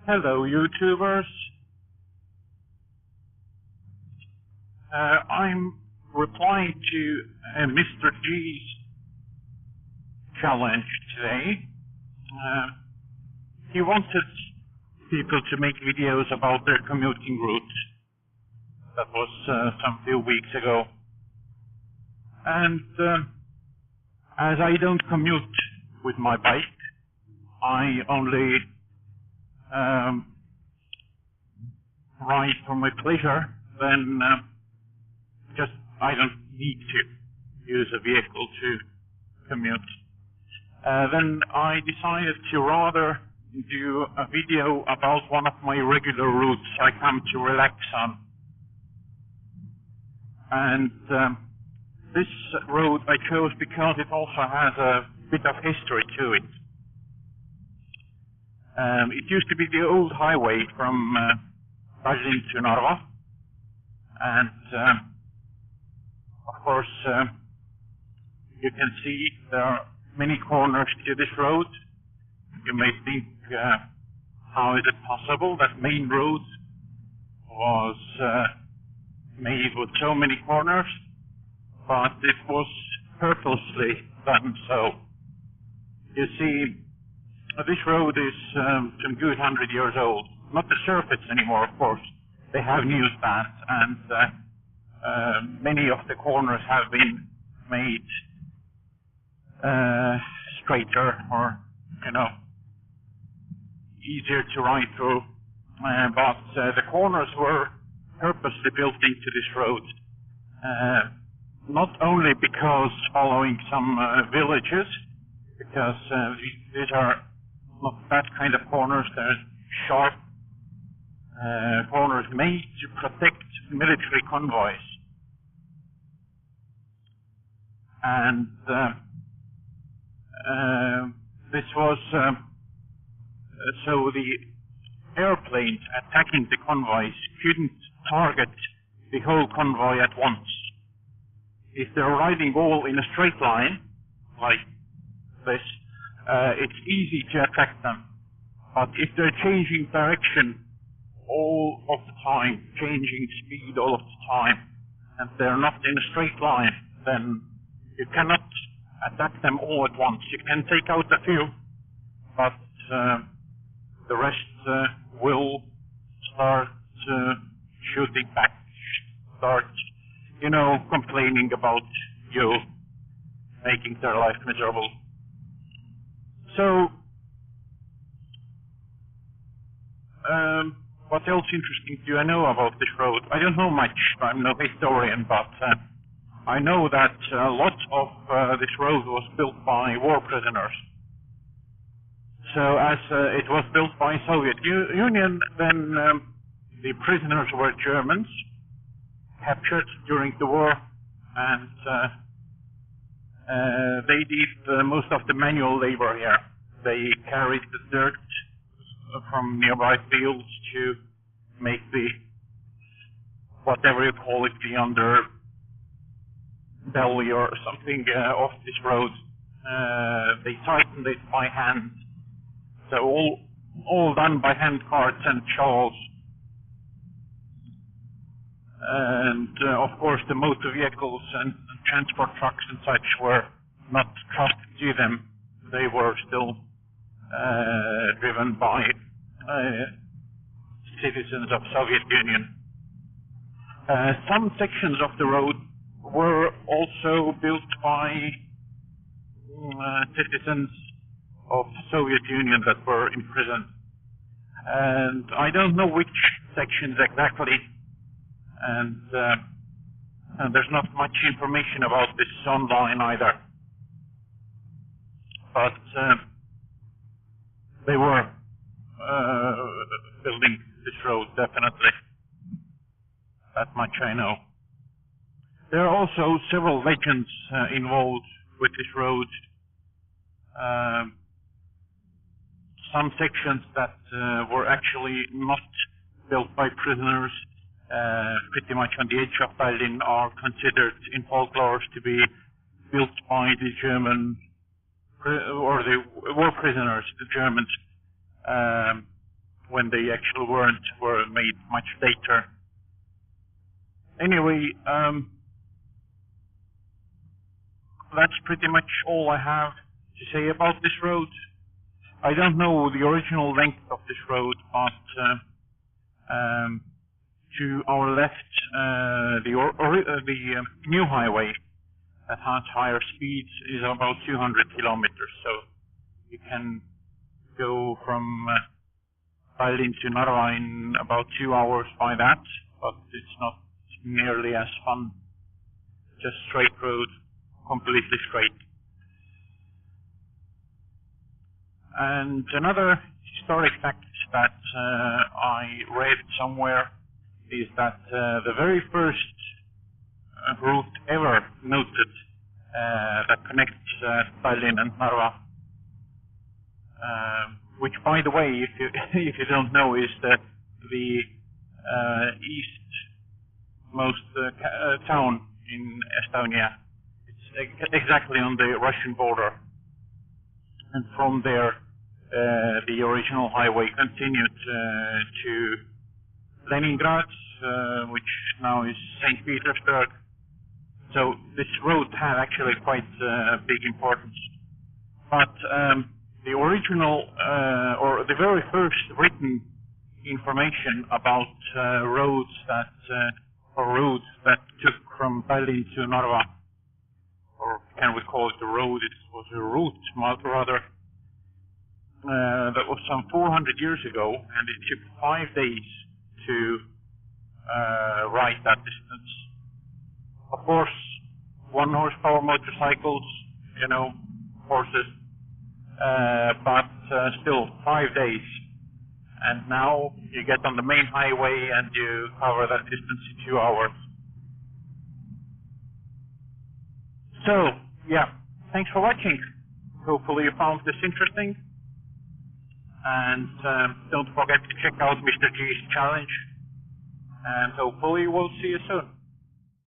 Hello, YouTubers. I'm replying to Mr. G's challenge today. He wanted people to make videos about their commuting route. That was some few weeks ago. And as I don't commute with my bike, I only ride for my pleasure, then I don't need to use a vehicle to commute. Then I decided to rather do a video about one of my regular routes I come to relax on. And this road I chose because it also has a bit of history to it. It used to be the old highway from Berlin to Narva, and of course you can see there are many corners to this road. You may think, how is it possible that main road was made with so many corners? But it was purposely done so. You see, this road is some good 100 years old. Not the surface anymore, of course. They have new spans, and many of the corners have been made straighter, or easier to ride through. But the corners were purposely built into this road. Not only because following some villages, because these are not that kind of corners. They're sharp corners made to protect military convoys. And this was so the airplanes attacking the convoys couldn't target the whole convoy at once. If they're riding all in a straight line, like this, it's easy to attack them. But if they're changing direction all of the time, changing speed all of the time, and they're not in a straight line, then you cannot attack them all at once. You can take out a few, but the rest will start shooting back, start, complaining about you, making their life miserable. So, what else interesting do I know about this road? I don't know much. I'm no historian, but I know that a lot of this road was built by war prisoners. So as it was built by Soviet Union, then the prisoners were Germans, captured during the war, and they did most of the manual labor here. They carried the dirt from nearby fields to make the, whatever you call it, the underbelly or something of this road. They tightened it by hand. So all done by hand carts and shovels. And of course the motor vehicles and transport trucks and such were not trusted to them. They were still driven by citizens of Soviet Union. Some sections of the road were also built by citizens of Soviet Union that were imprisoned. And I don't know which sections exactly, and there's not much information about this online either. But they were building this road, definitely. That much I know. There are also several legends involved with this road. Some sections that were actually not built by prisoners, pretty much on the edge of Berlin, are considered in folklore to be built by the German or the war prisoners, the Germans, when they actually were made much later. Anyway, that's pretty much all I have to say about this road. I don't know the original length of this road, but to our left, the new highway that has higher speeds is about 200 kilometers. So you can go from Tallinn to Narva in about 2 hours by that, but it's not nearly as fun. Just straight road, completely straight. And another historic fact that I read somewhere is that the very first route ever noted that connects Tallinn and Narva, which, by the way, if you don't know, is the eastmost town in Estonia. It's exactly on the Russian border, and from there the original highway continued to Leningrad, which now is St. Petersburg. So this road had actually quite big importance. But the original, or the very first written information about roads that took from Tallinn to Narva, or can we call it a road? It was a route, rather. That was some 400 years ago, and it took 5 days to ride that distance. Of course, 1 horsepower motorcycles, horses, but still 5 days. And now you get on the main highway and you cover that distance in 2 hours. So, yeah, thanks for watching. Hopefully you found this interesting. And don't forget to check out Mr. G's challenge. And hopefully we'll see you soon.